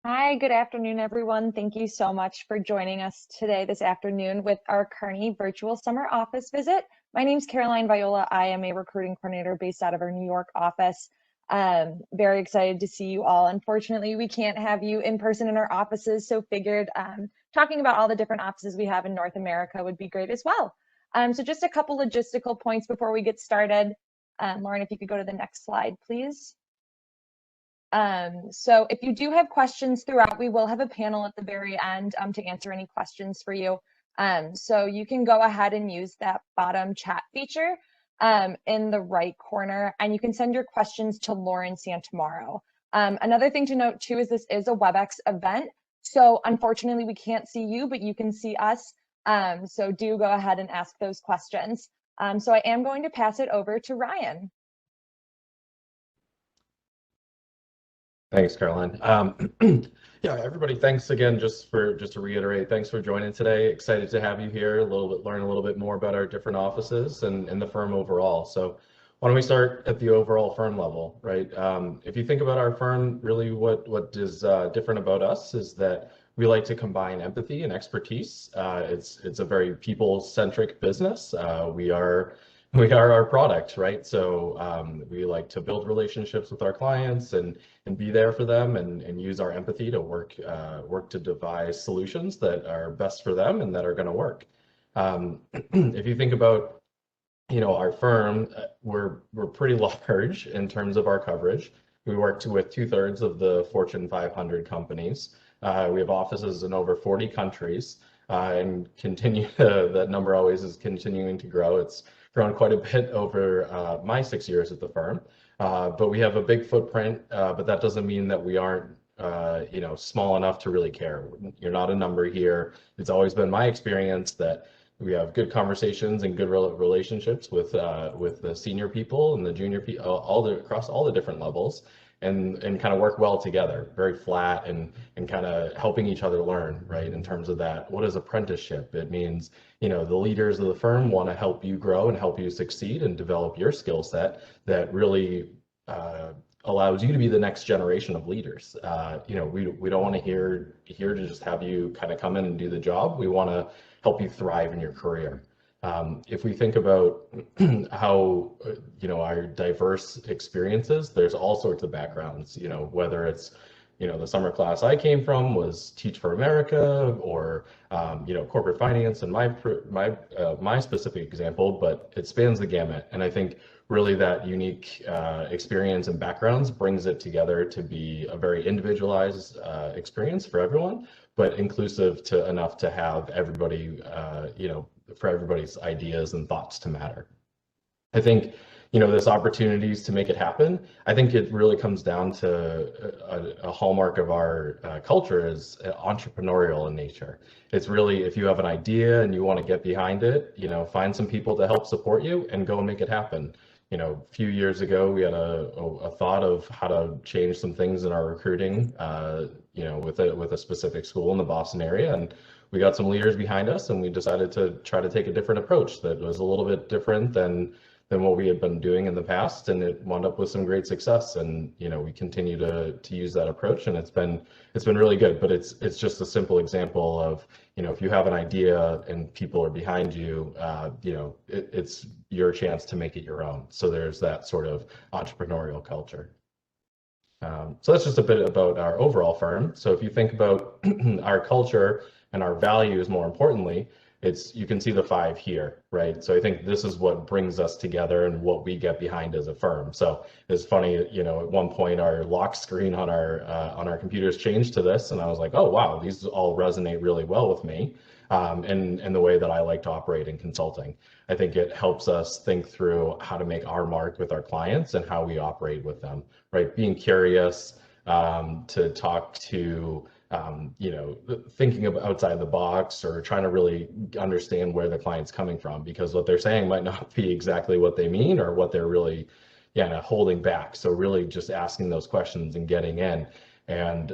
Hi, good afternoon, everyone. Thank you so much for joining us today this afternoon with our Kearney virtual summer office visit. My name is Caroline Viola. I am a recruiting coordinator based out of our New York office. Very excited to see you all. Unfortunately, we can't have you in person in our offices, so figured talking about all the different offices we have in North America would be great as well. So just a couple logistical points before we get started. Lauren, if you could go to the next slide, please. So if you do have questions throughout, we will have a panel at the very end to answer any questions for you. So you can go ahead and use that bottom chat feature in the right corner, and you can send your questions to Lauren Santamaro. Another thing to note too is this is a WebEx event. So unfortunately, we can't see you, but you can see us. So do go ahead and ask those questions. So I am going to pass it over to Ryan. Thanks, Caroline. Yeah, everybody, thanks again. Just to reiterate, thanks for joining today. Excited to have you here, learn a little bit more about our different offices and the firm overall. So why don't we start at the overall firm level, right? If you think about our firm, really what is different about us is that we like to combine empathy and expertise. It's a very people-centric business. We are our product, right? So we like to build relationships with our clients and be there for them and use our empathy to work to devise solutions that are best for them and that are going to work. If you think about our firm, we're pretty large in terms of our coverage. We work with 2/3 of the Fortune 500 companies. We have offices in over 40 countries and that number always is continuing to grow. It's grown quite a bit over my 6 years at the firm. But we have a big footprint, but that doesn't mean that we aren't small enough to really care. You're not a number here. It's always been my experience that we have good conversations and good relationships with the senior people and the junior people, across all the different levels, and kind of work well together, very flat and kind of helping each other learn, right? In terms of that, what is apprenticeship? It means, the leaders of the firm want to help you grow and help you succeed and develop your skill set that really allows you to be the next generation of leaders. We don't want to here to just have you kind of come in and do the job. We want to help you thrive in your career. If we think about how, our diverse experiences, there's all sorts of backgrounds, whether it's, the summer class I came from was Teach for America or, corporate finance and my specific example, but it spans the gamut. And I think really that unique experience and backgrounds brings it together to be a very individualized experience for everyone, but inclusive enough to have everybody, for everybody's ideas and thoughts to matter. I think, there's opportunities to make it happen. I think it really comes down to a hallmark of our culture is entrepreneurial in nature. It's really, if you have an idea and you want to get behind it, find some people to help support you and go and make it happen. A few years ago, we had a thought of how to change some things in our recruiting, with a specific school in the Boston area, and we got some leaders behind us, and we decided to try to take a different approach that was a little bit different than what we had been doing in the past, and it wound up with some great success. And we continue to use that approach, and it's been really good. But it's just a simple example of if you have an idea and people are behind you, it's your chance to make it your own. So there's that sort of entrepreneurial culture. So that's just a bit about our overall firm. So if you think about our culture and our values, more importantly, you can see the 5 here, right? So I think this is what brings us together and what we get behind as a firm. So it's funny, at one point our lock screen on our computers changed to this, and I was like, oh wow, these all resonate really well with me, and the way that I like to operate in consulting. I think it helps us think through how to make our mark with our clients and how we operate with them, right? Being curious, to talk to thinking of outside the box or trying to really understand where the client's coming from, because what they're saying might not be exactly what they mean or what they're really holding back. So really just asking those questions and getting in and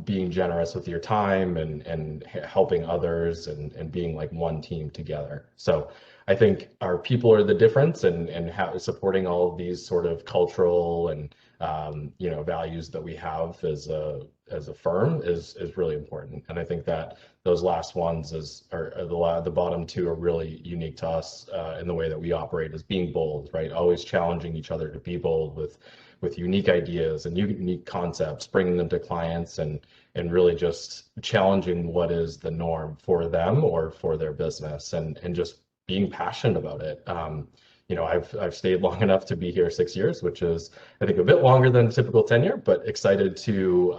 being generous with your time and helping others and being like one team together. So I think our people are the difference, and supporting all of these sort of cultural and values that we have as a firm is really important. And I think that those last ones are the bottom two are really unique to us in the way that we operate, as being bold, right? Always challenging each other to be bold with unique ideas and unique concepts, bringing them to clients and really just challenging what is the norm for them or for their business, and just being passionate about it. I've stayed long enough to be here 6 years, which is, I think, a bit longer than typical tenure, but excited to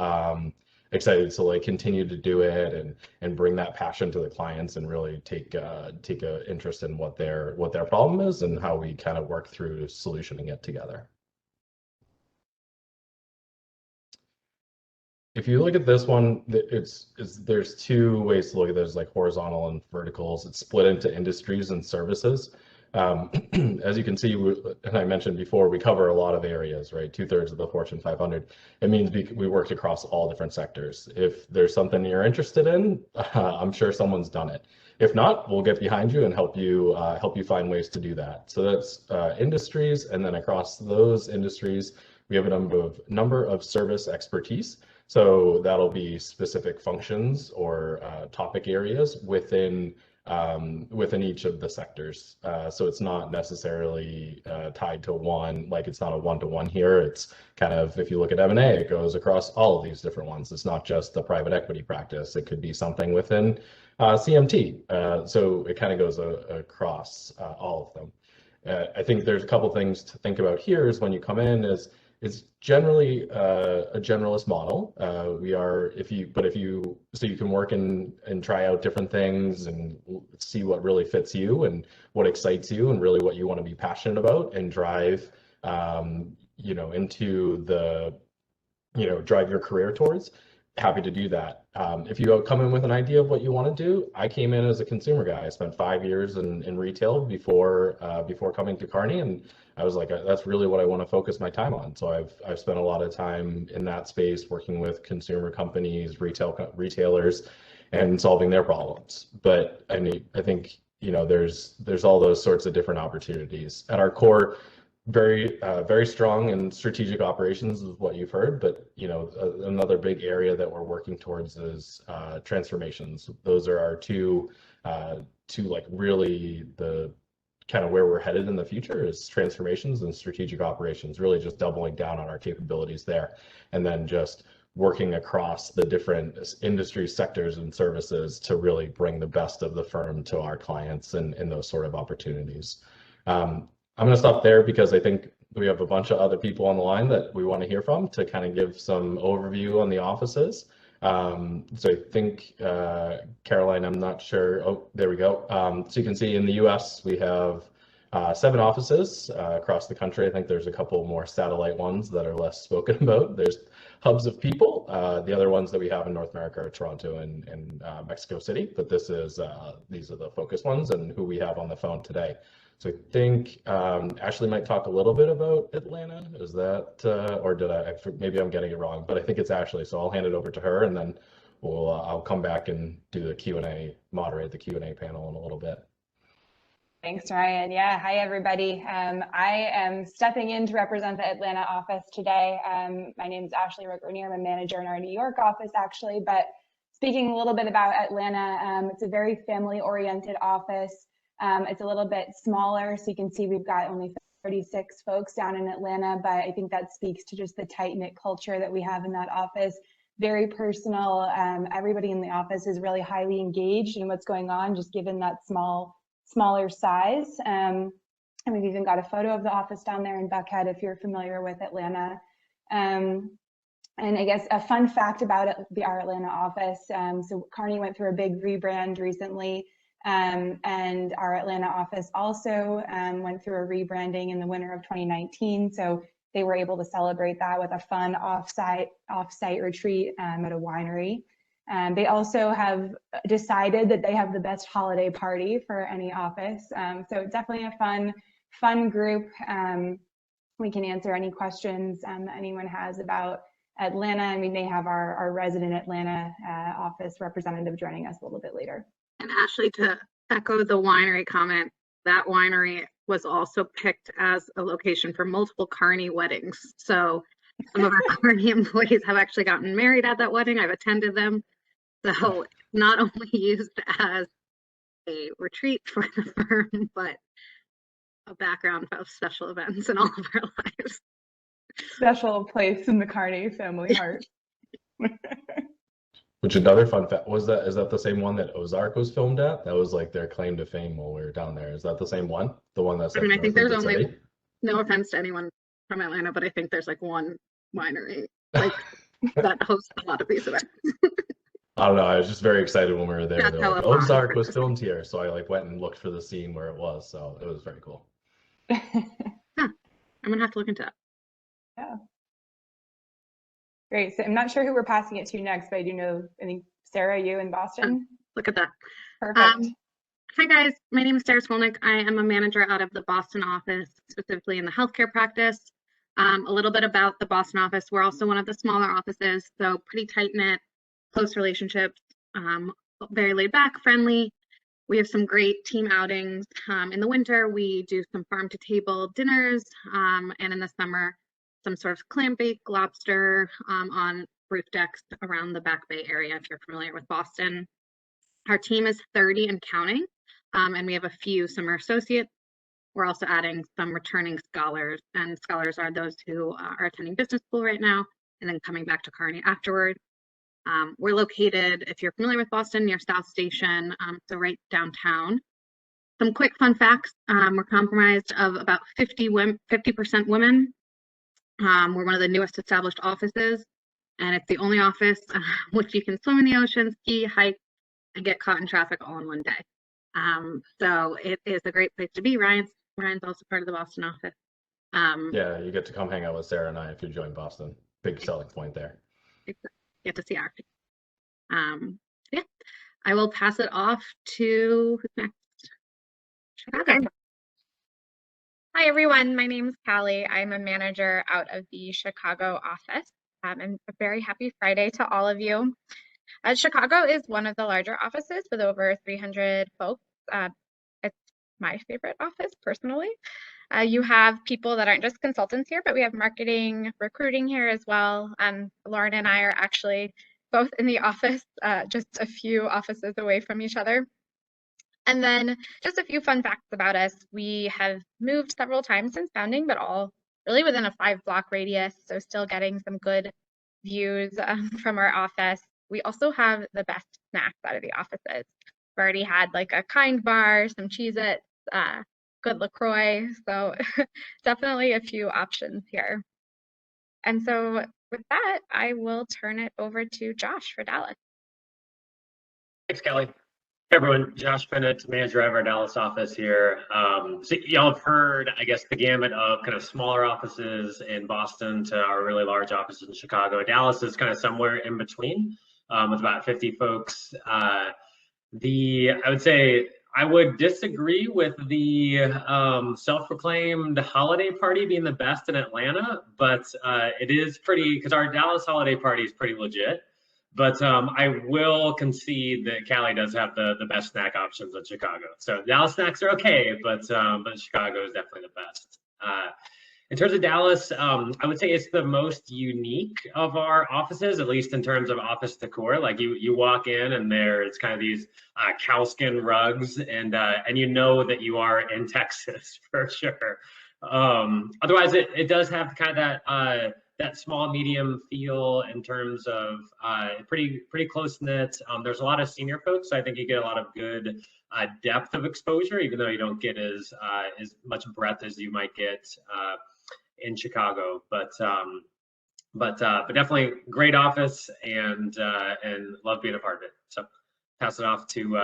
like continue to do it and bring that passion to the clients and really take a interest in what their problem is and how we kind of work through solutioning it together. If you look at this one, there's two ways to look at this, like horizontal and verticals. It's split into industries and services. As you can see, and I mentioned before, we cover a lot of areas, right? 2/3 of the Fortune 500. It means we worked across all different sectors. If there's something you're interested in, I'm sure someone's done it. If not, we'll get behind you and help you find ways to do that. So that's industries, and then across those industries, we have a number of service expertise. So that'll be specific functions or topic areas within each of the sectors. So it's not necessarily tied to one, like it's not a one-to-one here. It's kind of, if you look at M&A, it goes across all of these different ones. It's not just the private equity practice. It could be something within CMT. So it kind of goes across all of them. I think there's a couple things to think about here is when you come in is generally a generalist model. So you can work and try out different things and see what really fits you and what excites you and really what you want to be passionate about and drive, drive your career towards. Happy to do that. If you come in with an idea of what you want to do, I came in as a consumer guy. I spent 5 years in retail before coming to Kearney, and I was like, that's really what I want to focus my time on. So I've spent a lot of time in that space working with consumer companies, retailers, and solving their problems. But I think there's all those sorts of different opportunities. At our core, very strong in strategic operations is what you've heard, but another big area that we're working towards is transformations. Those are our two like really the kind of where we're headed in the future is transformations and strategic operations, really just doubling down on our capabilities there, and then just working across the different industry sectors and services to really bring the best of the firm to our clients and those sort of opportunities. I'm going to stop there because I think we have a bunch of other people on the line that we want to hear from to kind of give some overview on the offices. So I think, Caroline, I'm not sure. Oh, there we go. So you can see in the US, we have 7 offices across the country. I think there's a couple more satellite ones that are less spoken about. There's hubs of people. The other ones that we have in North America are Toronto and Mexico City, but these are the focus ones and who we have on the phone today. So I think Ashley might talk a little bit about Atlanta. Is that, or maybe I'm getting it wrong, but I think it's Ashley. So I'll hand it over to her and then I'll come back and do the Q&A, moderate the Q&A panel in a little bit. Thanks, Ryan. Yeah, hi everybody. I am stepping in to represent the Atlanta office today. My name is Ashley Rick-Renier. I'm a manager in our New York office actually, but speaking a little bit about Atlanta, it's a very family-oriented office. It's a little bit smaller, so you can see we've got only 36 folks down in Atlanta, but I think that speaks to just the tight-knit culture that we have in that office. Very personal. Everybody in the office is really highly engaged in what's going on, just given that smaller size. And we've even got a photo of the office down there in Buckhead if you're familiar with Atlanta. And I guess a fun fact about our Atlanta office, so Kearney went through a big rebrand recently. And our Atlanta office also went through a rebranding in the winter of 2019. So they were able to celebrate that with a fun off-site retreat at a winery. They also have decided that they have the best holiday party for any office. So definitely a fun group. We can answer any questions that anyone has about Atlanta. I mean, they have our resident Atlanta office representative joining us a little bit later. And Ashley, to echo the winery comment, that winery was also picked as a location for multiple Kearney weddings. So Some of our Kearney employees have actually gotten married at that wedding. I've attended them. So not only used as a retreat for the firm, but a background of special events in all of our lives. Special place in the Kearney family heart. Which another fun fact is that the same one that Ozark was filmed at? That was like their claim to fame while we were down there. Is that the same one? The one that's I mean, like I think there's North Legion only, City? no offense to anyone from Atlanta, but I think there's like one winery like that hosts a lot of these events. I don't know. I was just very excited when we were there. That's They're how like, it was. Ozark was filmed here. So I like went and looked for the scene where it was. So it was very cool. I'm gonna have to look into that. Yeah. Great. So I'm not sure who we're passing it to next, but I do know, I think Sarah, you in Boston. Look at that. Perfect. Hi guys, my name is Sarah Swolnick. I am a manager out of the Boston office, specifically in the healthcare practice. A little bit about the Boston office. We're also one of the smaller offices, so pretty tight-knit, close relationships, very laid back, friendly. We have some great team outings. In the winter, we do some farm to table dinners, and in the summer, some sort of clam bake, lobster on roof decks around the Back Bay area, if you're familiar with Boston. Our team is 30 and counting, and we have a few summer associates. We're also adding some returning scholars, and scholars are those who are attending business school right now and then coming back to Kearney afterward. We're located, if you're familiar with Boston, near South Station, so right downtown. Some quick fun facts. We're comprised of about 50% women. We're one of the newest established offices, and it's the only office which you can swim in the ocean, ski, hike, and get caught in traffic all in one day. So it is a great place to be. Ryan's also part of the Boston office. Yeah, you get to come hang out with Sarah and I if you join Boston. Big selling point there. Get to see our yeah. I will pass it off to who's next? Chicago. Hi, everyone. My name is Callie. I'm a manager out of the Chicago office. And a very happy Friday to all of you. Chicago is one of the larger offices with over 300 folks. It's my favorite office, personally. You have people that aren't just consultants here, but we have marketing, recruiting here as well. Lauren and I are actually both in the office, just a few offices away from each other. And then just a few fun facts about us. We have moved several times since founding, but all really within a 5-block radius. So still getting some good views from our office. We also have the best snacks out of the offices. We've already had like a Kind bar, some Cheez-Its, good LaCroix. So definitely a few options here. And so with that, I will turn it over to Josh for Dallas. Thanks, Kelly. Hey everyone, Josh Bennett, manager of our Dallas office here. So y'all have heard, I guess, the gamut of kind of smaller offices in Boston to our really large offices in Chicago. Dallas is kind of somewhere in between, with about 50 folks. I would say I would disagree with the self-proclaimed holiday party being the best in Atlanta, but it is pretty, because our Dallas holiday party is pretty legit. But I will concede that Cali does have the best snack options in Chicago. So Dallas snacks are okay, but Chicago is definitely the best. In terms of Dallas, I would say it's the most unique of our offices, at least in terms of office decor. Like you walk in and it's kind of these cowskin rugs, and you know that you are in Texas for sure. Otherwise, it does have kind of that small medium feel in terms of pretty close knit. There's a lot of senior folks, so I think you get a lot of good depth of exposure, even though you don't get as much breadth as you might get in Chicago. But definitely great office, and love being a part of it. So pass it off to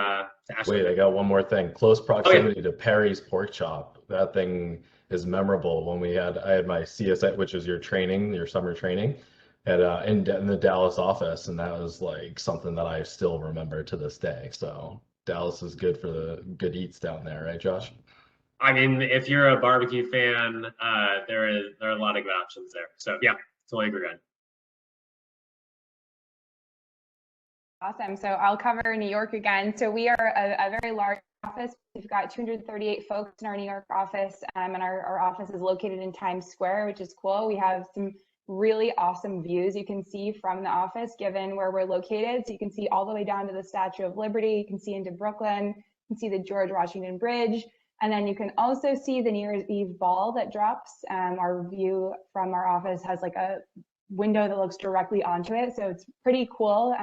Ashley. Wait, I got one more thing. Close proximity to Perry's Pork Chop. That thing is memorable. When I had my CSI, which is your training, your summer training, at in the Dallas office, and that was like something that I still remember to this day. So Dallas is good for the good eats down there, right, Josh? I mean, if you're a barbecue fan, there are a lot of good options there. So yeah, totally agree. Awesome. So I'll cover New York again. So we are a very large office. We've got 238 folks in our New York office, and our office is located in Times Square, which is cool. We have some really awesome views you can see from the office given where we're located. So you can see all the way down to the Statue of Liberty, you can see into Brooklyn, you can see the George Washington Bridge, and then you can also see the New Year's Eve ball that drops. Our view from our office has like a window that looks directly onto it, so it's pretty cool.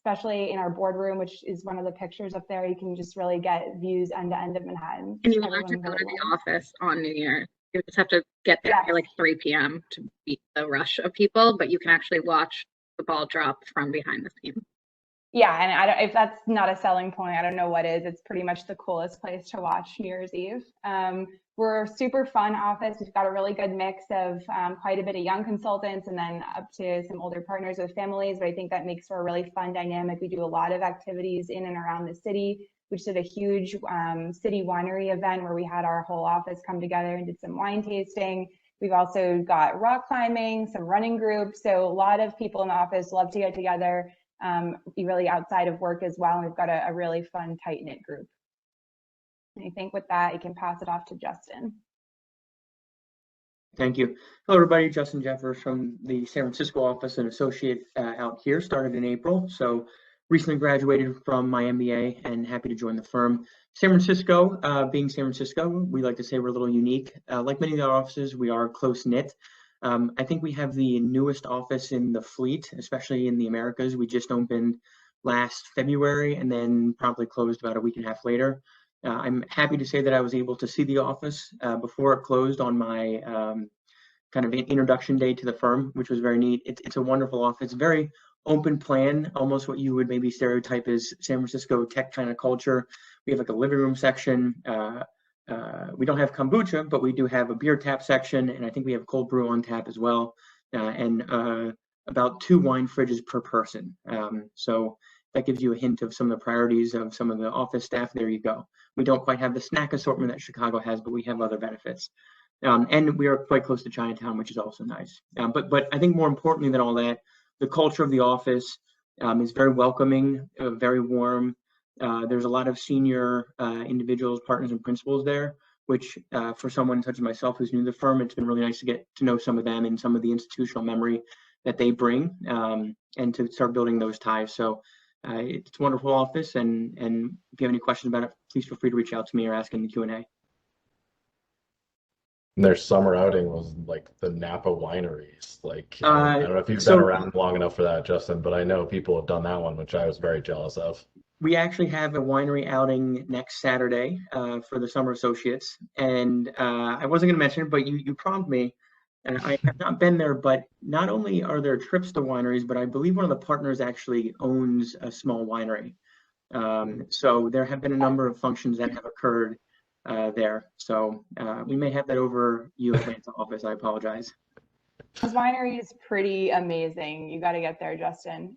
Especially in our boardroom, which is one of the pictures up there, you can just really get views end to end of Manhattan. And you don't have to go to the office on New Year. You just have to get there at like 3 p.m. to beat the rush of people, but you can actually watch the ball drop from behind the scenes. Yeah, and if that's not a selling point, I don't know what is. It's pretty much the coolest place to watch New Year's Eve. We're a super fun office. We've got a really good mix of quite a bit of young consultants and then up to some older partners with families, but I think that makes for a really fun dynamic. We do a lot of activities in and around the city. We just did a huge city winery event where we had our whole office come together and did some wine tasting. We've also got rock climbing, some running groups. So a lot of people in the office love to get together, really outside of work as well. And we've got a really fun, tight-knit group. And I think with that, I can pass it off to Justin. Thank you. Hello, everybody. Justin Jeffers from the San Francisco office, an associate out here, started in April. So recently graduated from my MBA and happy to join the firm. San Francisco, being San Francisco, we like to say we're a little unique. Like many of the offices, we are close-knit. I think we have the newest office in the fleet, especially in the Americas. We just opened last February and then probably closed about a week and a half later. I'm happy to say that I was able to see the office before it closed on my kind of introduction day to the firm, which was very neat. It's a wonderful office, very open plan, almost what you would maybe stereotype as San Francisco tech kind of culture. We have like a living room section. We don't have kombucha, but we do have a beer tap section, and I think we have cold brew on tap as well, and about 2 wine fridges per person. So that gives you a hint of some of the priorities of some of the office staff. There you go. We don't quite have the snack assortment that Chicago has, but we have other benefits. And we are quite close to Chinatown, which is also nice. But I think more importantly than all that, the culture of the office is very welcoming, very warm. There's a lot of senior individuals, partners, and principals there, which for someone such as myself who's new to the firm, it's been really nice to get to know some of them and some of the institutional memory that they bring and to start building those ties. So it's a wonderful office, and if you have any questions about it, please feel free to reach out to me or ask in the Q&A. Their summer outing was like the Napa wineries. Like, I don't know if you've been around long enough for that, Justin, but I know people have done that one, which I was very jealous of. We actually have a winery outing next Saturday for the summer associates. And I wasn't going to mention it, but you prompted me. And I have not been there, but not only are there trips to wineries, but I believe one of the partners actually owns a small winery. So there have been a number of functions that have occurred there. So we may have that over you Atlanta office. I apologize. This winery is pretty amazing. You got to get there, Justin.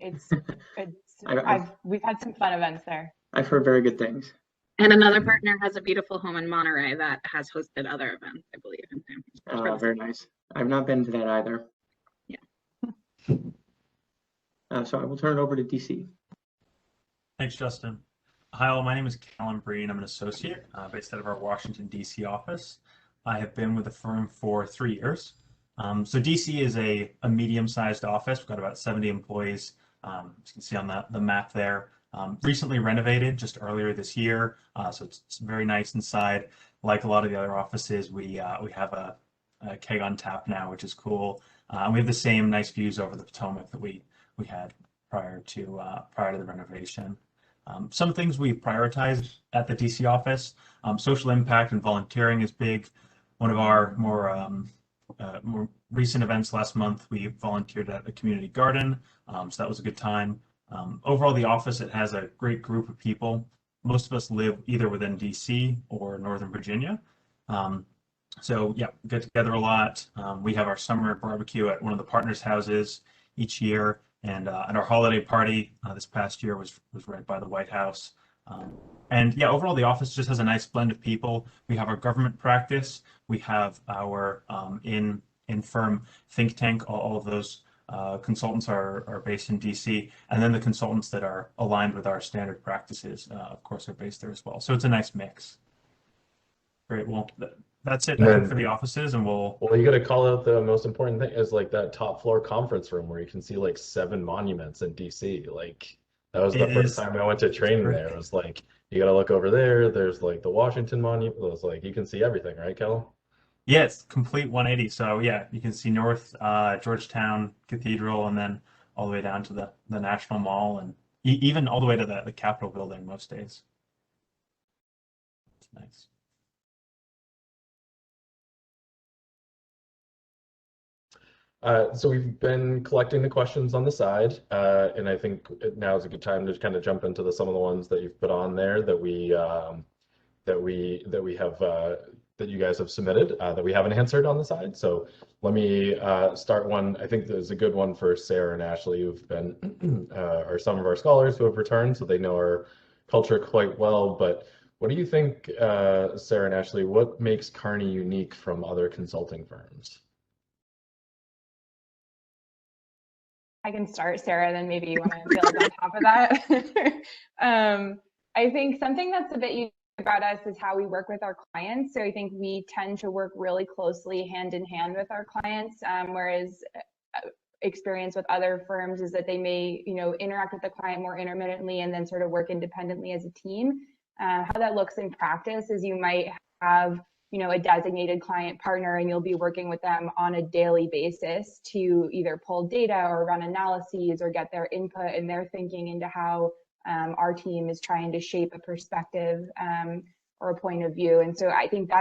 We've had some fun events there. I've heard very good things. And another partner has a beautiful home in Monterey that has hosted other events, I believe, in San Francisco. Very nice. I've not been to that either. Yeah. So I will turn it over to DC. Thanks, Justin. Hi, all. My name is Callum Breen. I'm an associate based out of our Washington, D.C. office. I have been with the firm for 3 years. So D.C. is a medium-sized office. We've got about 70 employees. As you can see on the map there. Recently renovated just earlier this year, so it's very nice inside. Like a lot of the other offices, we have a keg on tap now, which is cool. And we have the same nice views over the Potomac that we had prior to the renovation. Some things we prioritize at the DC office, social impact and volunteering is big. One of our more recent events last month, we volunteered at the community garden, so that was a good time. Overall, the office, it has a great group of people. Most of us live either within DC or Northern Virginia. So yeah, we get together a lot. We have our summer barbecue at one of the partners' houses each year, and our holiday party this past year was right by the White House. And yeah, overall, the office just has a nice blend of people. We have our government practice. We have our in-firm think tank. All of those consultants are based in DC, and then the consultants that are aligned with our standard practices, of course, are based there as well. So it's a nice mix. Great. Well, That's it, And I think, for then, the offices, and we'll. well, you got to call out the most important thing is like that top floor conference room where you can see like 7 monuments in DC. Like that was the It first is. time I went to It's training great. there. It was like you got to look over there. There's like the Washington Monument. It was like you can see everything, right, Kel? Yeah, it's complete 180. So yeah, you can see North Georgetown Cathedral, and then all the way down to the National Mall, and even all the way to the Capitol building most days. It's nice. So we've been collecting the questions on the side, and I think now is a good time to kind of jump into some of the ones that you've put on there that we have that you guys have submitted that we haven't answered on the side. So let me start one. I think there's a good one for Sarah and Ashley, who've been are some of our scholars who have returned, so they know our culture quite well. But what do you think, Sarah and Ashley? What makes Kearney unique from other consulting firms? I can start, Sarah, then maybe you want to build on top of that. I think something that's a bit unique about us is how we work with our clients. So I think we tend to work really closely hand in hand with our clients, whereas experience with other firms is that they may, interact with the client more intermittently and then sort of work independently as a team. How that looks in practice is you might have a designated client partner, and you'll be working with them on a daily basis to either pull data or run analyses or get their input and their thinking into how our team is trying to shape a perspective or a point of view. And so I think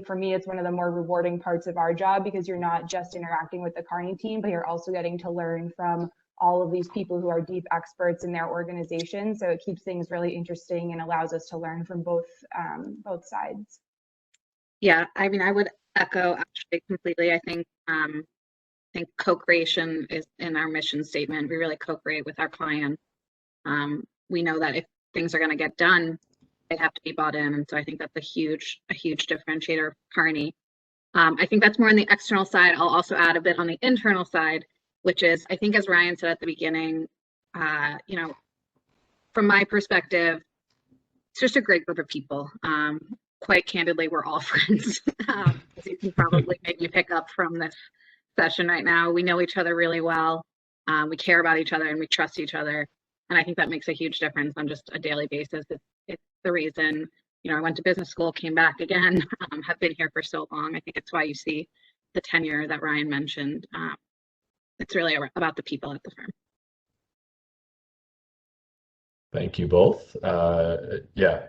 for me, it's one of the more rewarding parts of our job, because you're not just interacting with the Kearney team, but you're also getting to learn from all of these people who are deep experts in their organization. So it keeps things really interesting and allows us to learn from both sides. Yeah, I mean, I would echo actually completely. I think co-creation is in our mission statement. We really co-create with our clients. We know that if things are going to get done, they have to be bought in, and so I think that's a huge differentiator for Kearney. I think that's more on the external side. I'll also add a bit on the internal side, which is, I think, as Ryan said at the beginning, from my perspective, it's just a great group of people. Quite candidly, we're all friends. As you can probably maybe pick up from this session right now, we know each other really well. We care about each other and we trust each other. And I think that makes a huge difference on just a daily basis. It's the reason, I went to business school, came back again, have been here for so long. I think it's why you see the tenure that Ryan mentioned. It's really about the people at the firm. Thank you both. Yeah,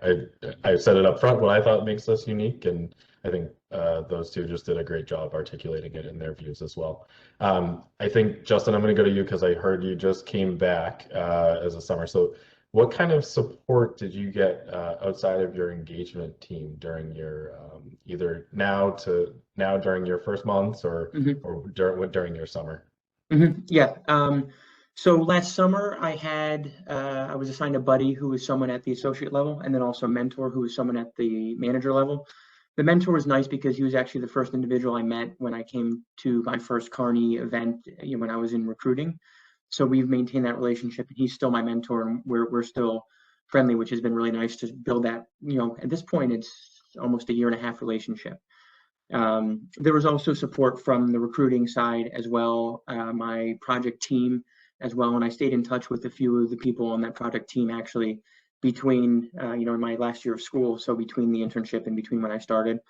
I said it up front what I thought makes us unique, and I think those two just did a great job articulating it in their views as well. I think, Justin, I'm going to go to you because I heard you just came back as a summer. So what kind of support did you get outside of your engagement team during your either now during your first months or during your summer? Yeah. So last summer I was assigned a buddy who was someone at the associate level, and then also a mentor who was someone at the manager level. The mentor was nice because he was actually the first individual I met when I came to my first Kearney event, when I was in recruiting. So we've maintained that relationship, and he's still my mentor, and we're still friendly, which has been really nice to build that. At this point, it's almost a 1.5-year relationship. There was also support from the recruiting side as well, my project team as well, and I stayed in touch with a few of the people on that project team actually between in my last year of school, so between the internship and between when I started,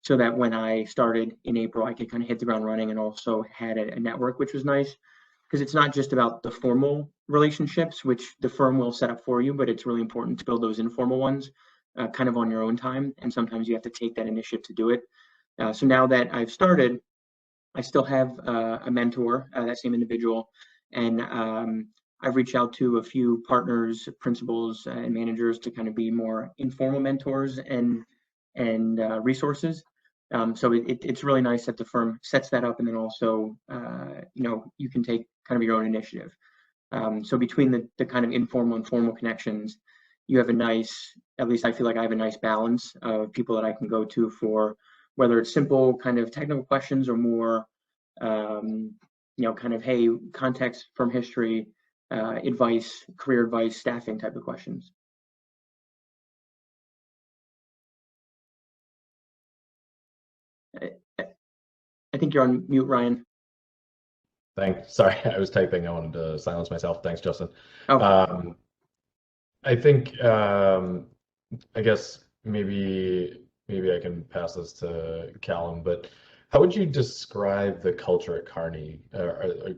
so that when I started in April I could kind of hit the ground running, and also had a network, which was nice, because it's not just about the formal relationships which the firm will set up for you, but it's really important to build those informal ones kind of on your own time, and sometimes you have to take that initiative to do it. So now that I've started, I still have a mentor, that same individual, and I've reached out to a few partners, principals, and managers to kind of be more informal mentors and resources. So it's really nice that the firm sets that up, and then also you can take kind of your own initiative. So between the kind of informal and formal connections, you have at least I feel like I have a nice balance of people that I can go to for whether it's simple kind of technical questions or more, kind of, hey, context from history, advice, career advice, staffing type of questions. I think you're on mute, Ryan. Thanks. Sorry, I was typing. I wanted to silence myself. Thanks, Justin. Oh. I think I guess maybe I can pass this to Callum, but how would you describe the culture at Kearney?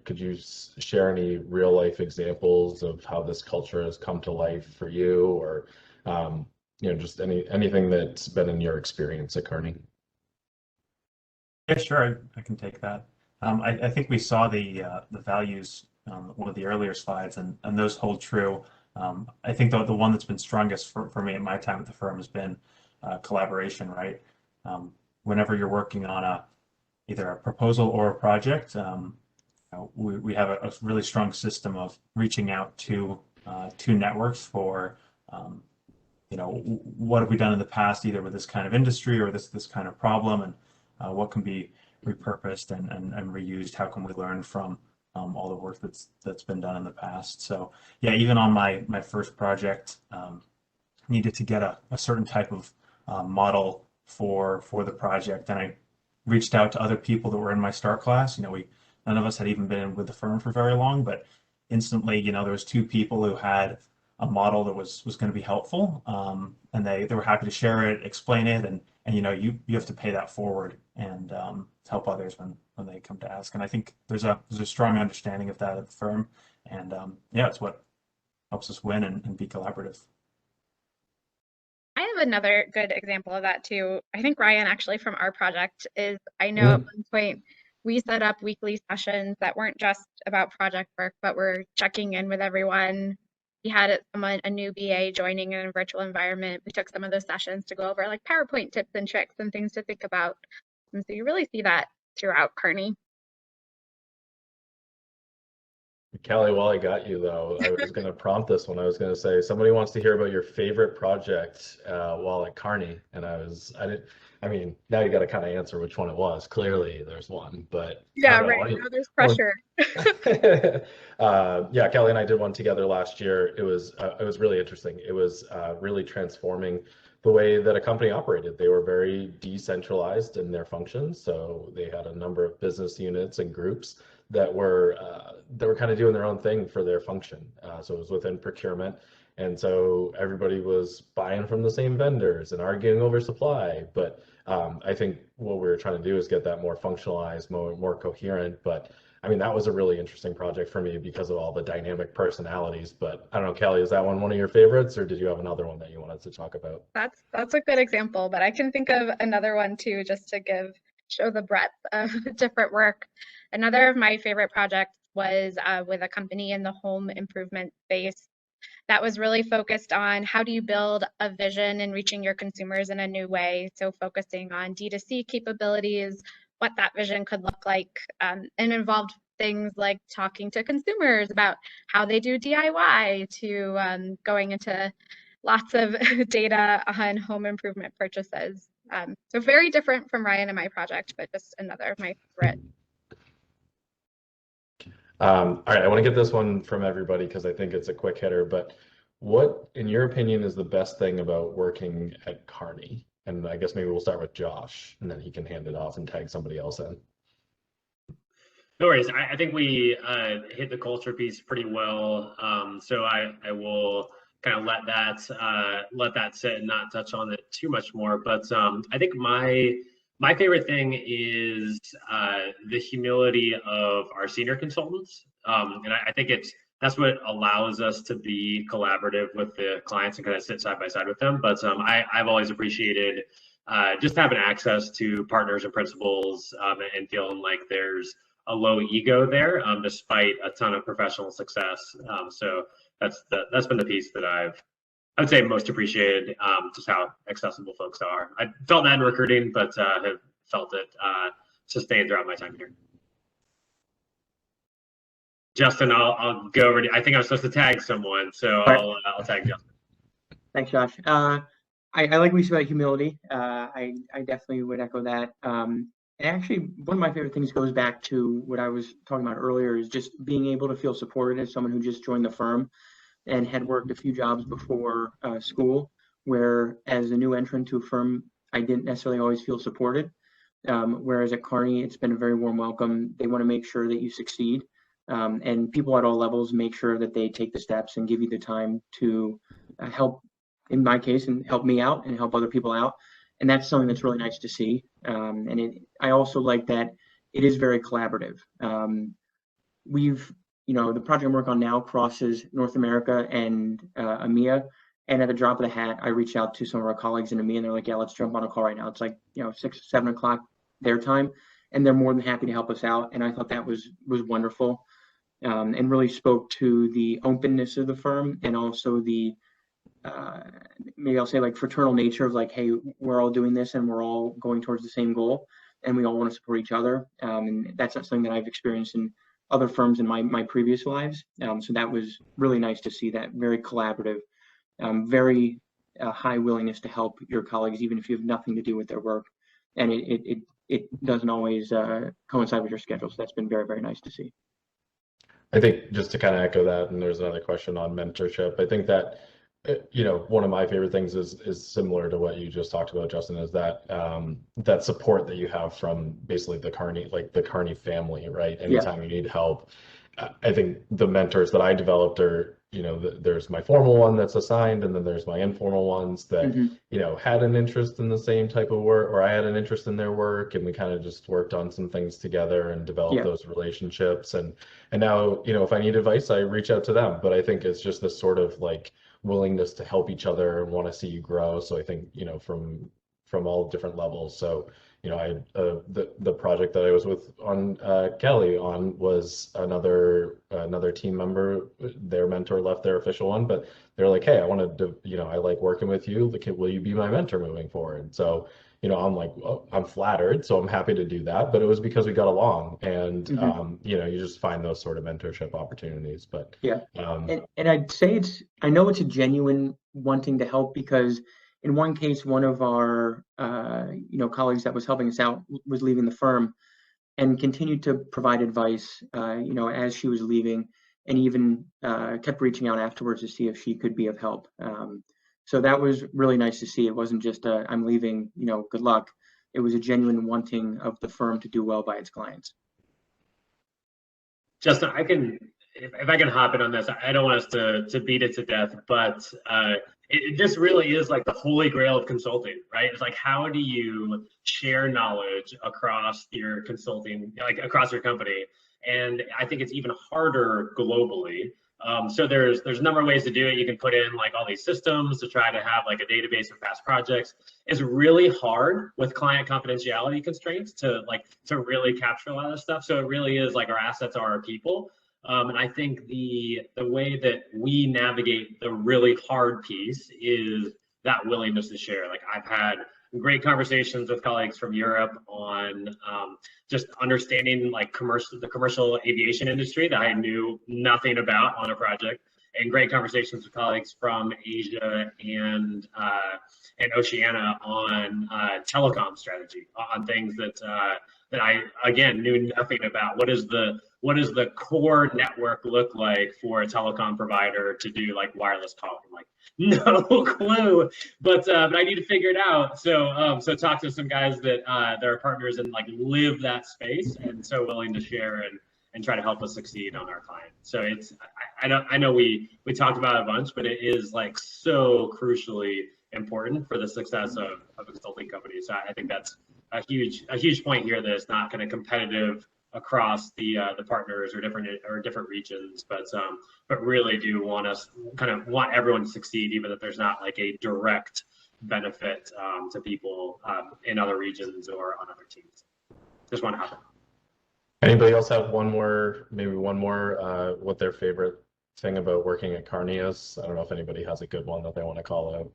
Could you share any real life examples of how this culture has come to life for you, or just anything that's been in your experience at Kearney? Yeah, sure, I can take that. I think we saw the values on one of the earlier slides, and those hold true. I think the one that's been strongest for me in my time at the firm has been collaboration, right? Whenever you're working on either a proposal or a project, we have a really strong system of reaching out to networks for what have we done in the past, either with this kind of industry or this kind of problem, and what can be repurposed and reused. How can we learn from all the work that's been done in the past? So yeah, even on my first project, needed to get a certain type of model for the project, and I reached out to other people that were in my start class. None of us had even been with the firm for very long, but instantly, there was two people who had a model that was going to be helpful, and they were happy to share it, explain it, and you have to pay that forward and help others when they come to ask. And I think there's a strong understanding of that at the firm, and yeah, it's what helps us win and be collaborative. I have another good example of that too. I think Ryan, actually from our project, I know at one point we set up weekly sessions that weren't just about project work, but we're checking in with everyone. We had a new BA joining in a virtual environment. We took some of those sessions to go over like PowerPoint tips and tricks and things to think about. And so you really see that throughout Kearney. Callie, while I got you though, I was going to prompt this one. I was going to say, somebody wants to hear about your favorite project while at Kearney, and now you got to kind of answer which one it was. Clearly there's one, but yeah, right. Now there's pressure. Yeah, Kelly and I did one together last year. It was really interesting. It was really transforming the way that a company operated. They were very decentralized in their functions, so they had a number of business units and groups that were kind of doing their own thing for their function. So it was within procurement, and so everybody was buying from the same vendors and arguing over supply. But I think what we were trying to do is get that more functionalized, more coherent. But that was a really interesting project for me because of all the dynamic personalities. But I don't know, Kelly, is that one of your favorites, or did you have another one that you wanted to talk about? That's a good example, but I can think of another one too, just to show the breadth of different work. Another of my favorite projects was with a company in the home improvement space that was really focused on how do you build a vision and reaching your consumers in a new way. So focusing on D2C capabilities, what that vision could look like, and involved things like talking to consumers about how they do DIY, to going into lots of data on home improvement purchases. So very different from Ryan and my project, but just another of my favorite. All right, I want to get this one from everybody because I think it's a quick hitter, but what, in your opinion, is the best thing about working at Kearney? And I guess maybe we'll start with Josh, and then he can hand it off and tag somebody else in. No worries. I think we hit the culture piece pretty well. So I will kind of let that sit and not touch on it too much more. But I think my favorite thing is the humility of our senior consultants, and I think that's what allows us to be collaborative with the clients and kind of sit side by side with them. But I've always appreciated just having access to partners and principals and feeling like there's a low ego there, despite a ton of professional success. So that's been the piece that I would say most appreciated, just how accessible folks are. I felt that in recruiting, but have felt it sustained throughout my time here. Justin, I'll go over to, I think I was supposed to tag someone, so I'll tag Justin. Thanks, Josh. I like what you said about humility. I definitely would echo that. And actually, one of my favorite things goes back to what I was talking about earlier, is just being able to feel supported as someone who just joined the firm and had worked a few jobs before school, where as a new entrant to a firm, I didn't necessarily always feel supported. Whereas at Kearney, it's been a very warm welcome. They want to make sure that you succeed. And people at all levels make sure that they take the steps and give you the time to help, in my case, and help me out and help other people out. And that's something that's really nice to see. I also like that it is very collaborative. The project I'm working on now crosses North America and EMEA. And at the drop of the hat, I reach out to some of our colleagues in EMEA, and they're like, "Yeah, let's jump on a call right now." It's like 6, 7 o'clock their time, and they're more than happy to help us out. And I thought that was wonderful, and really spoke to the openness of the firm, and also the maybe I'll say like fraternal nature of like, hey, we're all doing this and we're all going towards the same goal, and we all want to support each other. And that's not something that I've experienced in other firms in my previous lives. So that was really nice to see that very collaborative, very high willingness to help your colleagues, even if you have nothing to do with their work. And it doesn't always coincide with your schedule. So that's been very, very nice to see. I think just to kind of echo that, and there's another question on mentorship. I think that one of my favorite things is similar to what you just talked about, Justin, is that that support that you have from basically the Kearney family, right? Anytime you need help. I think the mentors that I developed are, there's my formal one that's assigned, and then there's my informal ones that, had an interest in the same type of work, or I had an interest in their work, and we kind of just worked on some things together and developed those relationships. And now, if I need advice, I reach out to them. But I think it's just this sort of like willingness to help each other and want to see you grow. So I think, from all different levels. So, the project that I was with on Kelly on was another team member. Their mentor left their official one, but they're like, hey, I wanted to, I like working with you. Will you be my mentor moving forward? So, I'm like, well, I'm flattered, so I'm happy to do that. But it was because we got along, and you just find those sort of mentorship opportunities. But and I'd say I know it's a genuine wanting to help, because in one case, one of our colleagues that was helping us out was leaving the firm, and continued to provide advice as she was leaving, and even kept reaching out afterwards to see if she could be of help. So that was really nice to see. It wasn't just I'm leaving, good luck. It was a genuine wanting of the firm to do well by its clients. Justin, if I can hop in on this, I don't want us to beat it to death, but this really is like the holy grail of consulting, right? It's like, how do you share knowledge across your consulting, like across your company? And I think it's even harder globally. So there's a number of ways to do it. You can put in like all these systems to try to have like a database of past projects. It's really hard with client confidentiality constraints to really capture a lot of this stuff. So it really is like our assets are our people. And I think the way that we navigate the really hard piece is that willingness to share. Like, I've had great conversations with colleagues from Europe on just understanding like the commercial aviation industry that I knew nothing about on a project, and great conversations with colleagues from Asia and Oceania on telecom strategy, on things that I again knew nothing about. What does the core network look like for a telecom provider to do like wireless calling? Like, no clue, but I need to figure it out. So talk to some guys that are partners and like live that space, and so willing to share and try to help us succeed on our client. So I know we talked about it a bunch, but it is like so crucially important for the success of a consulting company. So I think that's a huge point here, that it's not kind of competitive across the partners or different regions, but really do want everyone to succeed, even if there's not like a direct benefit to people in other regions or on other teams. Just want to happen. Anybody else have one more what their favorite thing about working at Kearney is? I don't know if anybody has a good one that they want to call out.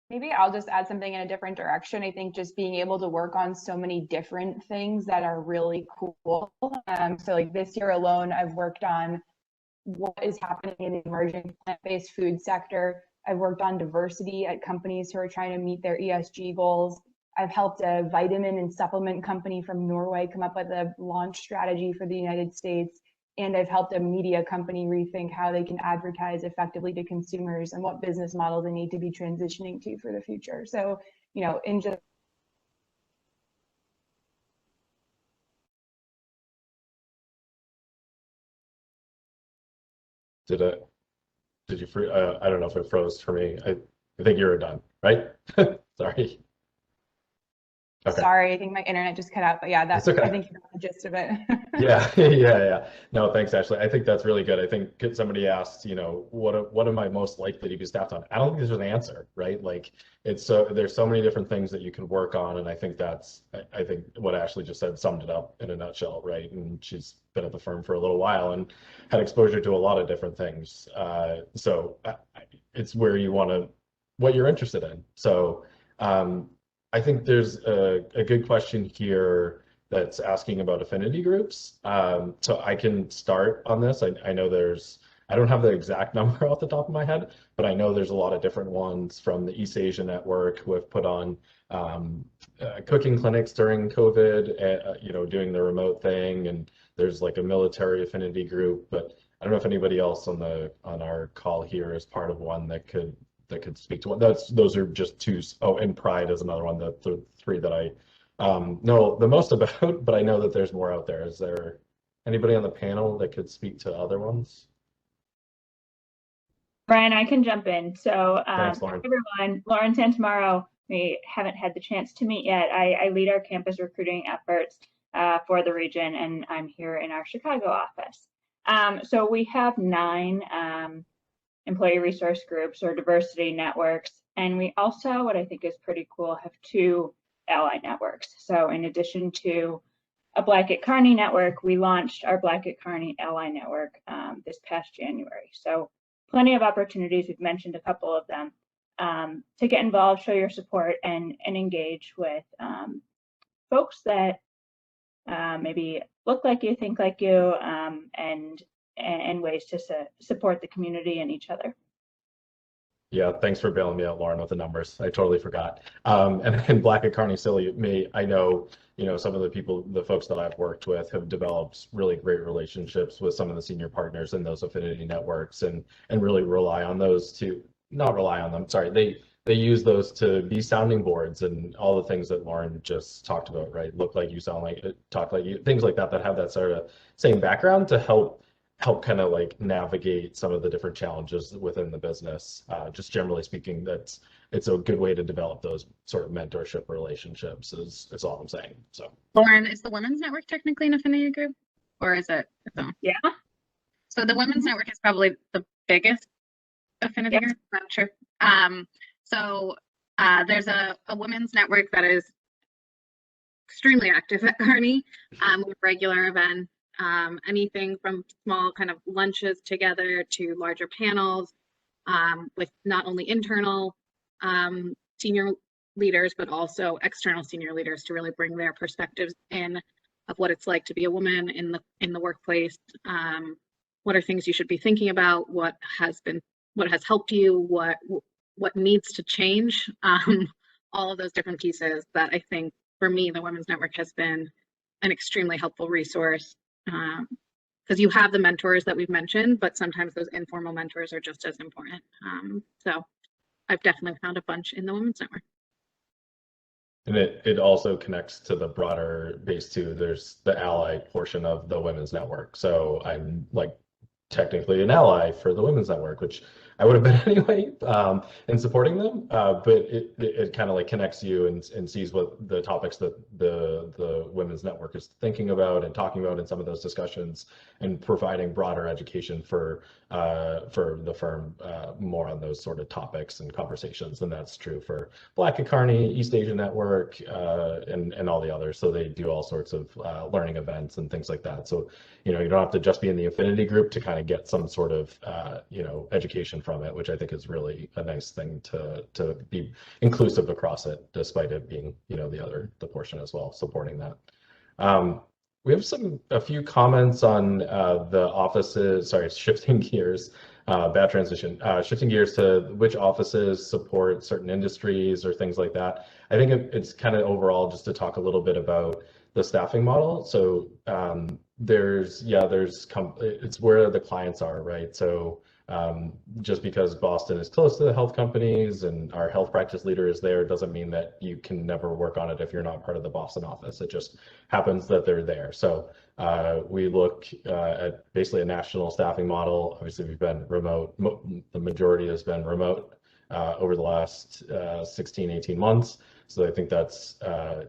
Maybe I'll just add something in a different direction. I think just being able to work on so many different things that are really cool. So like this year alone, I've worked on what is happening in the emerging plant-based food sector. I've worked on diversity at companies who are trying to meet their ESG goals. I've helped a vitamin and supplement company from Norway come up with a launch strategy for the United States. And I've helped a media company rethink how they can advertise effectively to consumers and what business model they need to be transitioning to for the future. So, in just Did you free? I don't know if it froze for me. I think you were done, right? Sorry. Okay. Sorry, I think my internet just cut out, but yeah, That's okay. I think you got the gist of it. Yeah, yeah. No, thanks, Ashley. I think that's really good. I think somebody asked, what am I most likely to be staffed on? I don't think there's an answer, right? Like there's so many different things that you can work on, and I think I think what Ashley just said summed it up in a nutshell, right? And she's been at the firm for a little while and had exposure to a lot of different things. So it's where you want to, what you're interested in. So I think there's a good question here that's asking about affinity groups. So I can start on this. I know I don't have the exact number off the top of my head, but I know there's a lot of different ones from the East Asia Network who have put on cooking clinics during COVID, doing the remote thing. And there's like a military affinity group, but I don't know if anybody else on our call here is part of one that could speak to one. Those are just two. Oh, and Pride is another one. The three that I know the most about, but I know that there's more out there. Is there anybody on the panel that could speak to other ones? Brian, I can jump in. So Thanks, Lauren. everyone, Lauren Santamaro, we haven't had the chance to meet yet. I lead our campus recruiting efforts for the region, and I'm here in our Chicago office. So we have 9 employee resource groups or diversity networks. And we also, what I think is pretty cool, have 2 ally networks. So in addition to a Black at Kearney network, we launched our Black at Kearney ally network this past January. So plenty of opportunities, we've mentioned a couple of them, to get involved, show your support, and engage with folks that maybe look like you, think like you, and ways to support the community and each other. Yeah, thanks for bailing me out, Lauren, with the numbers. I totally forgot. And Black at Kearney, I know, some of the folks that I've worked with have developed really great relationships with some of the senior partners in those affinity networks, and really rely on those to, not rely on them, sorry, they use those to be sounding boards and all the things that Lauren just talked about, right? Look like you, sound like, talk like you, things like that have that sort of same background to help kind of like navigate some of the different challenges within the business. Just generally speaking, it's a good way to develop those sort of mentorship relationships is all I'm saying. So Lauren, is the Women's Network technically an affinity group, or is it its own? Yeah. So the Women's Network is probably the biggest affinity group, I'm sure. So there's a women's network that is extremely active at Kearney, with regular events. Anything from small kind of lunches together to larger panels with not only internal senior leaders, but also external senior leaders to really bring their perspectives in of what it's like to be a woman in the workplace. What are things you should be thinking about? What has helped you? What needs to change? All of those different pieces that I think for me, the Women's Network has been an extremely helpful resource. Because you have the mentors that we've mentioned, but sometimes those informal mentors are just as important. So I've definitely found a bunch in the Women's Network. And it also connects to the broader base too. There's the ally portion of the Women's Network. So I'm like technically an ally for the Women's Network, which I would have been anyway, in supporting them, but it kind of like connects you and sees what the topics that the Women's Network is thinking about and talking about in some of those discussions, and providing broader education for the firm more on those sort of topics and conversations. And that's true for Black at Kearney, East Asia Network, and all the others. So they do all sorts of learning events and things like that. So you don't have to just be in the affinity group to kind of get some sort of education from it, which I think is really a nice thing to be inclusive across it, despite it being the portion as well supporting that. We have a few comments on the offices. Sorry, shifting gears. Bad transition. Shifting gears to which offices support certain industries or things like that. I think it's kind of overall just to talk a little bit about the staffing model. So it's where the clients are, right? So Just because Boston is close to the health companies and our health practice leader is there doesn't mean that you can never work on it if you're not part of the Boston office. It just happens that they're there. So we look at basically a national staffing model. Obviously, we've been remote. The majority has been remote over the last 16, 18 months. So I think that's,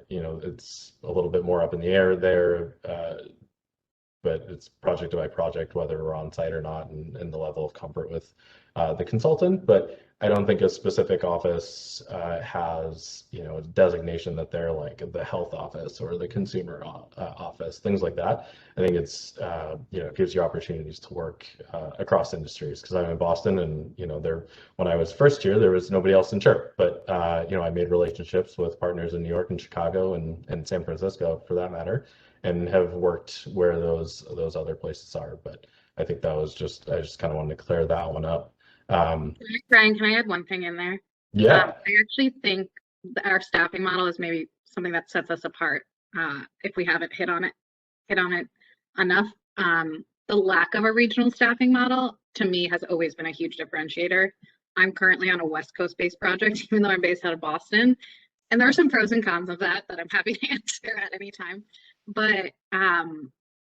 it's a little bit more up in the air there, but it's project by project, whether we're on site or not, and the level of comfort with the consultant. But I don't think a specific office has, a designation that they're like the health office or the consumer office, things like that. I think it's, it gives you opportunities to work across industries, because I'm in Boston and, when I was first here, there was nobody else in CHIRP, but, I made relationships with partners in New York and Chicago and San Francisco for that matter, and have worked where those other places are. But I think that was I just kind of wanted to clear that one up. Brian, can I add one thing in there? Yeah. I actually think our staffing model is maybe something that sets us apart if we haven't hit on it enough. The lack of a regional staffing model to me has always been a huge differentiator. I'm currently on a West Coast based project, even though I'm based out of Boston. And there are some pros and cons of that I'm happy to answer at any time. But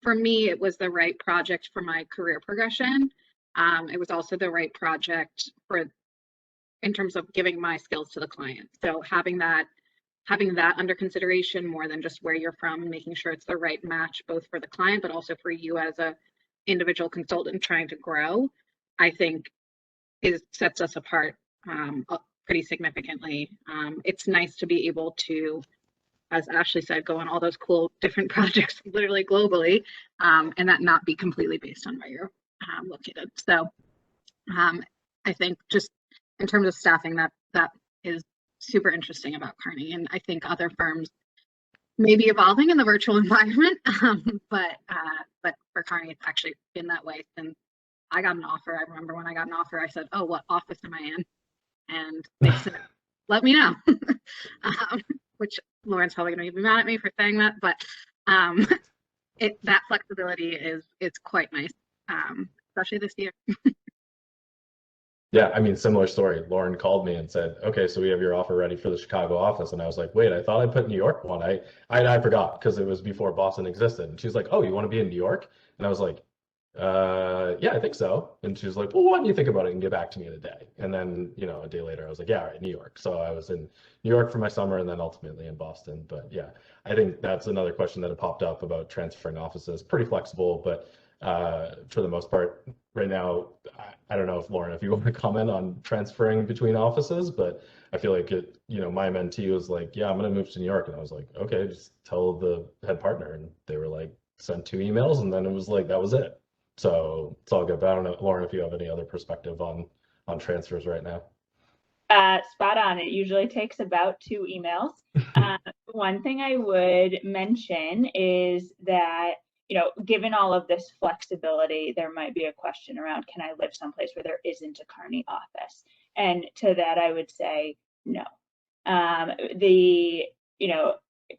for me, it was the right project for my career progression. It was also the right project in terms of giving my skills to the client. So having that under consideration more than just where you're from, and making sure it's the right match both for the client, but also for you as a individual consultant trying to grow, I think sets us apart pretty significantly. It's nice to be able to, as Ashley said, go on all those cool different projects literally globally, and that not be completely based on where you're located. So I think just in terms of staffing, that is super interesting about Kearney, and I think other firms may be evolving in the virtual environment, but for Kearney, it's actually been that way since I got an offer. I remember when I got an offer, I said, "Oh, what office am I in?" And they said, "Let me know," which Lauren's probably going to be mad at me for saying that, but that flexibility is quite nice, especially this year. Yeah, I mean, similar story. Lauren called me and said, "Okay, so we have your offer ready for the Chicago office." And I was like, "Wait, I thought I put New York one." I forgot because it was before Boston existed. And she's like, "Oh, you want to be in New York?" And I was like, yeah, I think so." And she was like, "Well, why don't you think about it and get back to me in a day?" And then, a day later, I was like, "Yeah, all right, New York." So I was in New York for my summer and then ultimately in Boston. But yeah, I think that's another question that had popped up about transferring offices. Pretty flexible, but for the most part, right now, I don't know if Lauren, if you want to comment on transferring between offices, but I feel like my mentee was like, "Yeah, I'm going to move to New York." And I was like, "Okay, just tell the head partner." And they were like, sent 2 emails, and then it was like, that was it. So it's all good. But I don't know, Lauren, if you have any other perspective on transfers right now. Spot on. It usually takes about 2 emails. One thing I would mention is that, given all of this flexibility, there might be a question around, can I live someplace where there isn't a Kearney office? And to that, I would say no. The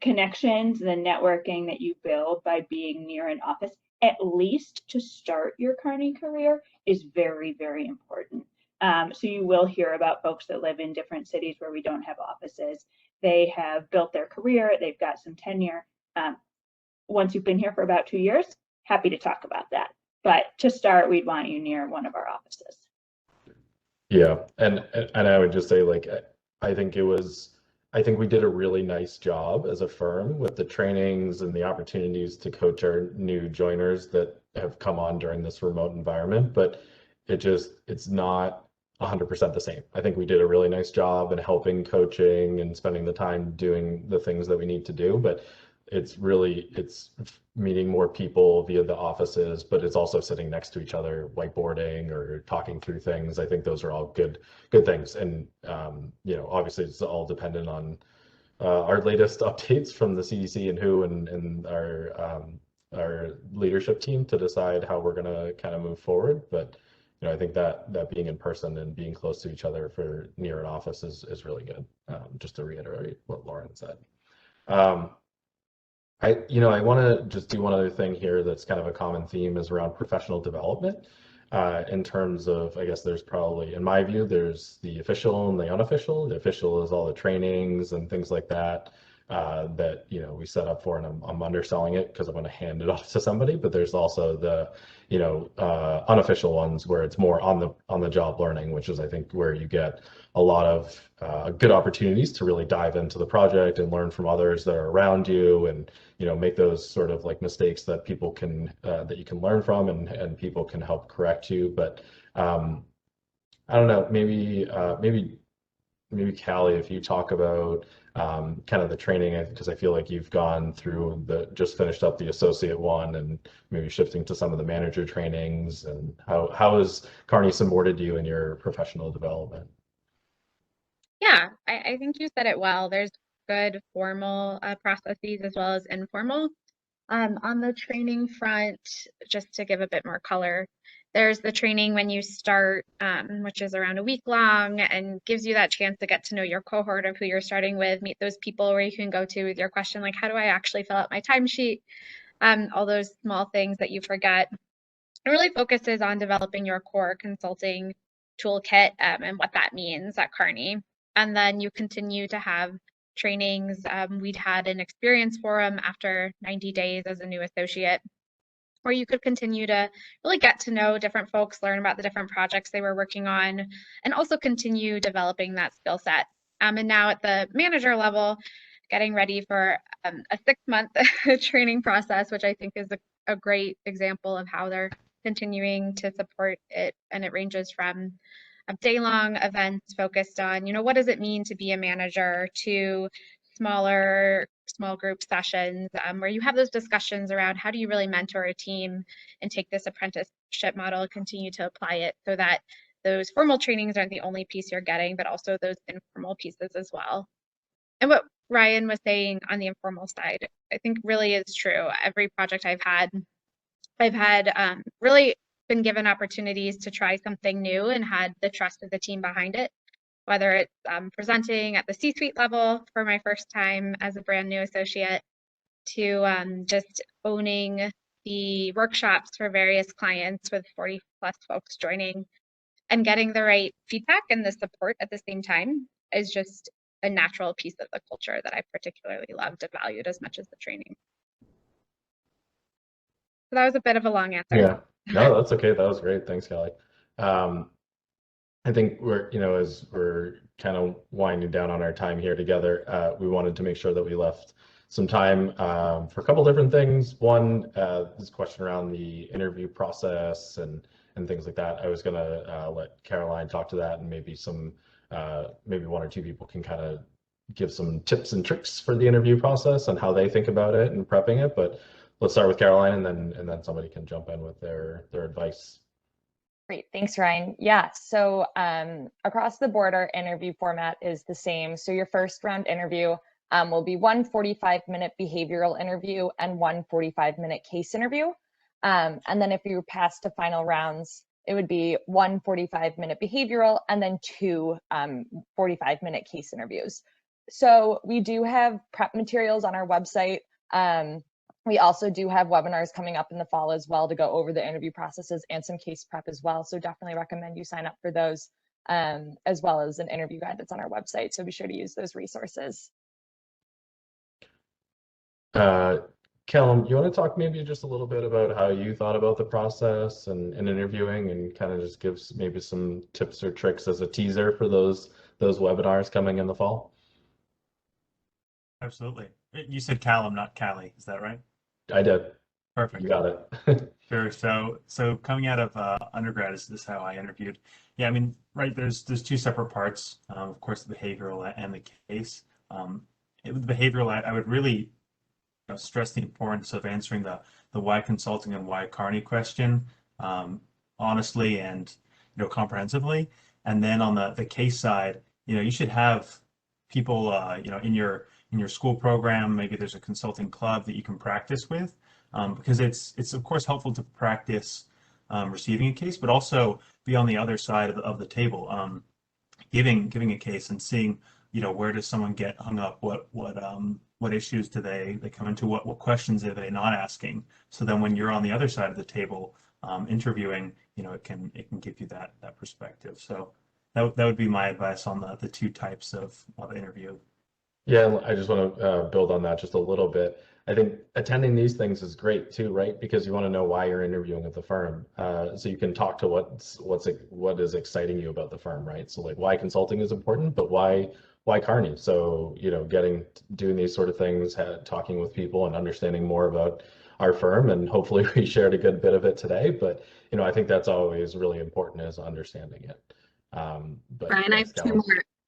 connections, the networking that you build by being near an office, at least to start your Kearney career, is very, very important. So you will hear about folks that live in different cities where we don't have offices. They have built their career, they've got some tenure. Once you've been here for about 2 years, happy to talk about that. But to start, we'd want you near one of our offices. Yeah, and I would just say, like, I think we did a really nice job as a firm with the trainings and the opportunities to coach our new joiners that have come on during this remote environment, but it's not 100% the same. I think we did a really nice job in helping coaching and spending the time doing the things that we need to do, but it's meeting more people via the offices, but it's also sitting next to each other, whiteboarding or talking through things. I think those are all good things. And, obviously it's all dependent on our latest updates from the CDC and WHO and our leadership team to decide how we're going to kind of move forward. But, I think that being in person and being close to each other for near an office is really good. Just to reiterate what Lauren said. I want to just do one other thing here that's kind of a common theme is around professional development. in terms of, I guess there's probably, in my view, there's the official and the unofficial. The official is all the trainings and things like that that we set up for, and I'm underselling it because I'm going to hand it off to somebody. But there's also the unofficial ones where it's more on the job learning, which is I think where you get a lot of good opportunities to really dive into the project and learn from others that are around you, and make those sort of like mistakes that people can that you can learn from, and people can help correct you. But I don't know, maybe Callie, if you talk about kind of the training, because I feel like you've gone through just finished up the associate one, and maybe shifting to some of the manager trainings, and how has Kearney supported you in your professional development? Yeah, I think you said it well. There's good formal processes as well as informal. On the training front, just to give a bit more color, there's the training when you start, which is around a week long and gives you that chance to get to know your cohort of who you're starting with, meet those people where you can go to with your question, like, how do I actually fill out my timesheet? All those small things that you forget. It really focuses on developing your core consulting toolkit and what that means at Kearney. And then you continue to have trainings. We'd had an experience forum after 90 days as a new associate, where you could continue to really get to know different folks, learn about the different projects they were working on, and also continue developing that skill set. And now at the manager level, getting ready for a 6-month training process, which I think is a great example of how they're continuing to support it. And it ranges from day-long events focused on, what does it mean to be a manager, to small group sessions where you have those discussions around how do you really mentor a team and take this apprenticeship model and continue to apply it, so that those formal trainings aren't the only piece you're getting, but also those informal pieces as well. And what Ryan was saying on the informal side, I think really is true. Every project I've had really been given opportunities to try something new and had the trust of the team behind it, whether it's presenting at the C-suite level for my first time as a brand new associate, to just owning the workshops for various clients with 40+ folks joining, and getting the right feedback and the support at the same time is just a natural piece of the culture that I particularly loved and valued as much as the training. So that was a bit of a long answer. Yeah, no, that's okay. That was great. Thanks, Kelly. I think as we're kind of winding down on our time here together, we wanted to make sure that we left some time for a couple different things. One, this question around the interview process and things like that. I was gonna let Caroline talk to that, and maybe maybe one or two people can kind of give some tips and tricks for the interview process and how they think about it and prepping it. But let's start with Caroline, and then somebody can jump in with their advice. Great, thanks, Ryan. Yeah, so across the board, our interview format is the same. So your first round interview will be one 45-minute behavioral interview and one 45-minute case interview. And then if you pass to final rounds, it would be one 45-minute behavioral and then two 45-minute case interviews. So we do have prep materials on our website. We also do have webinars coming up in the fall as well to go over the interview processes and some case prep as well. So definitely recommend you sign up for those, as well as an interview guide that's on our website. So be sure to use those resources. Callum, you want to talk maybe just a little bit about how you thought about the process and interviewing, and kind of just give maybe some tips or tricks as a teaser for those webinars coming in the fall? Absolutely. You said Callum, not Callie, is that right? I did. Perfect. You got it. Sure. So coming out of undergrad, is this how I interviewed? Yeah, I mean, right, there's two separate parts, of course, the behavioral and the case. With the behavioral, I would really stress the importance of answering the why consulting and why Kearney question honestly and comprehensively. And then on the case side, you should have people in your school program. Maybe there's a consulting club that you can practice with, because it's of course helpful to practice receiving a case, but also be on the other side of the table, giving a case and seeing where does someone get hung up, what issues do they come into, what questions are they not asking. So then when you're on the other side of the table interviewing, it can give you that perspective. So that would be my advice on the two types of interview. Yeah, I just want to build on that just a little bit. I think attending these things is great too, right? Because you want to know why you're interviewing at the firm, so you can talk to what is exciting you about the firm, right? So like why consulting is important, but why Kearney? So doing these sort of things, talking with people, and understanding more about our firm, and hopefully we shared a good bit of it today. But I think that's always really important, is understanding it. But Brian, I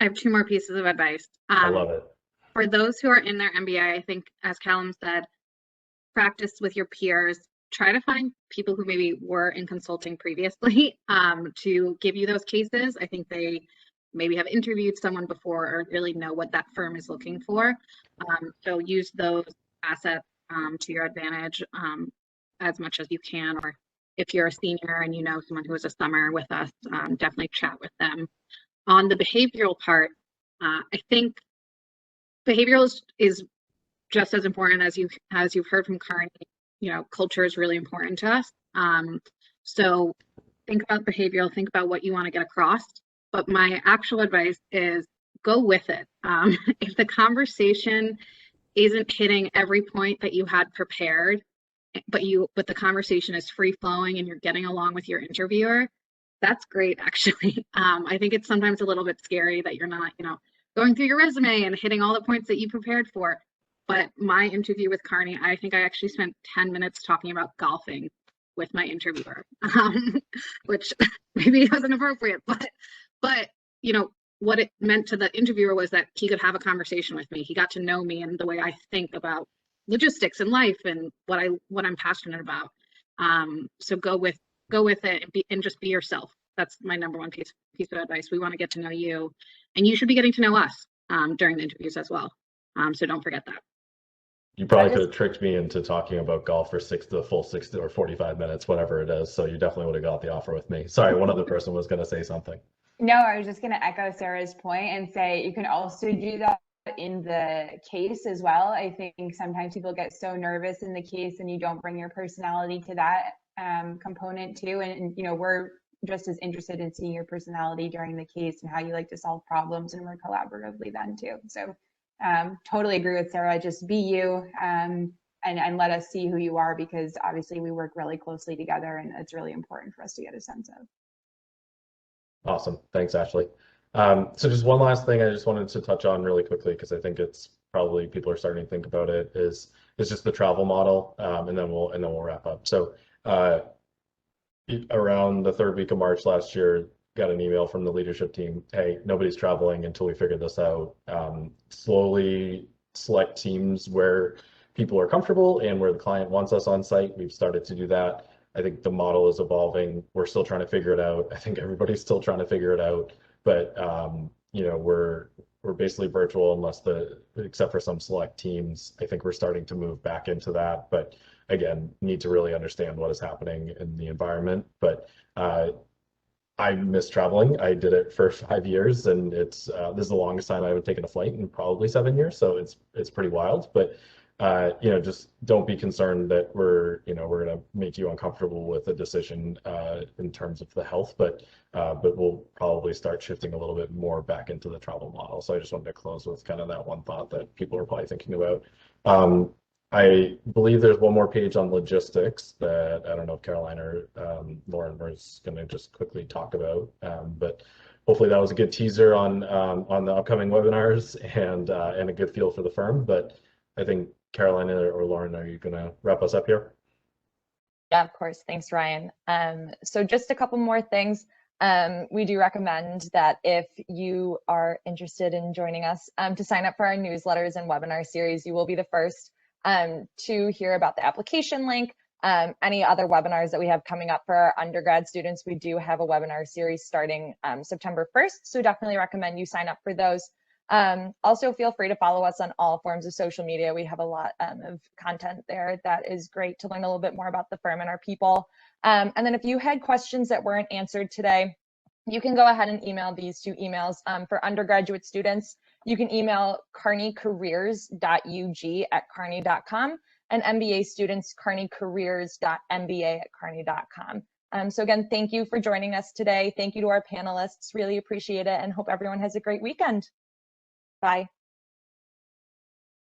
have two more pieces of advice. I love it. For those who are in their MBA, I think, as Callum said, practice with your peers. Try to find people who maybe were in consulting previously to give you those cases. I think they maybe have interviewed someone before or really know what that firm is looking for. So use those assets to your advantage as much as you can. Or if you're a senior and you know someone who is a summer with us, definitely chat with them. On the behavioral part, I think behavioral is just as important as you've heard from Kearney. Culture is really important to us. So think about behavioral, think about what you want to get across. But my actual advice is go with it. If the conversation isn't hitting every point that you had prepared, but the conversation is free flowing and you're getting along with your interviewer, that's great, actually. I think it's sometimes a little bit scary that you're not, going through your resume and hitting all the points that you prepared for. But my interview with Kearney, I think I actually spent 10 minutes talking about golfing with my interviewer, which maybe wasn't appropriate, but what it meant to the interviewer was that he could have a conversation with me. He got to know me and the way I think about logistics and life and what I'm passionate about. So go with it and just be yourself. That's my number one piece of advice. We want to get to know you, and you should be getting to know us during the interviews as well. So don't forget that. You probably could have tricked me into talking about golf for the full 60 or 45 minutes, whatever it is. So you definitely would have got the offer with me. Sorry, one other person was going to say something. No, I was just going to echo Sarah's point and say you can also do that in the case as well. I think sometimes people get so nervous in the case and you don't bring your personality to that component too. And we're just as interested in seeing your personality during the case and how you like to solve problems and work collaboratively then too. So totally agree with Sarah. Just be you and let us see who you are, because obviously we work really closely together and it's really important for us to get a sense of. Awesome. Thanks, Ashley. So just one last thing I just wanted to touch on really quickly, because I think it's probably people are starting to think about it, is just the travel model, and then we'll wrap up. So around the third week of March last year, got an email from the leadership team, hey, nobody's traveling until we figure this out. Slowly select teams where people are comfortable and where the client wants us on site. We've started to do that. I think the model is evolving. We're still trying to figure it out. I think everybody's still trying to figure it out, but we're basically virtual except for some select teams. I think we're starting to move back into that, but again, need to really understand what is happening in the environment. But I miss traveling. I did it for 5 years, and this is the longest time I haven't taken a flight in probably 7 years. So it's pretty wild. But just don't be concerned that we're going to make you uncomfortable with a decision in terms of the health, but we'll probably start shifting a little bit more back into the travel model. So I just wanted to close with kind of that one thought that people are probably thinking about. I believe there's one more page on logistics that I don't know if Caroline or Lauren was going to just quickly talk about, but hopefully that was a good teaser on the upcoming webinars and a good feel for the firm. But I think Caroline or Lauren, are you going to wrap us up here? Yeah, of course. Thanks, Ryan. So just a couple more things. We do recommend that if you are interested in joining us, to sign up for our newsletters and webinar series. You will be the first to hear about the application link, any other webinars that we have coming up for our undergrad students. We do have a webinar series starting September 1st, so definitely recommend you sign up for those. Also, feel free to follow us on all forms of social media. We have a lot of content there that is great to learn a little bit more about the firm and our people. And then if you had questions that weren't answered today, you can go ahead and email these two emails. For undergraduate students, you can email kearneycareers.ug@kearney.com, and MBA students, kearneycareers.mba@kearney.com. So again, thank you for joining us today. Thank you to our panelists. Really appreciate it and hope everyone has a great weekend. Bye.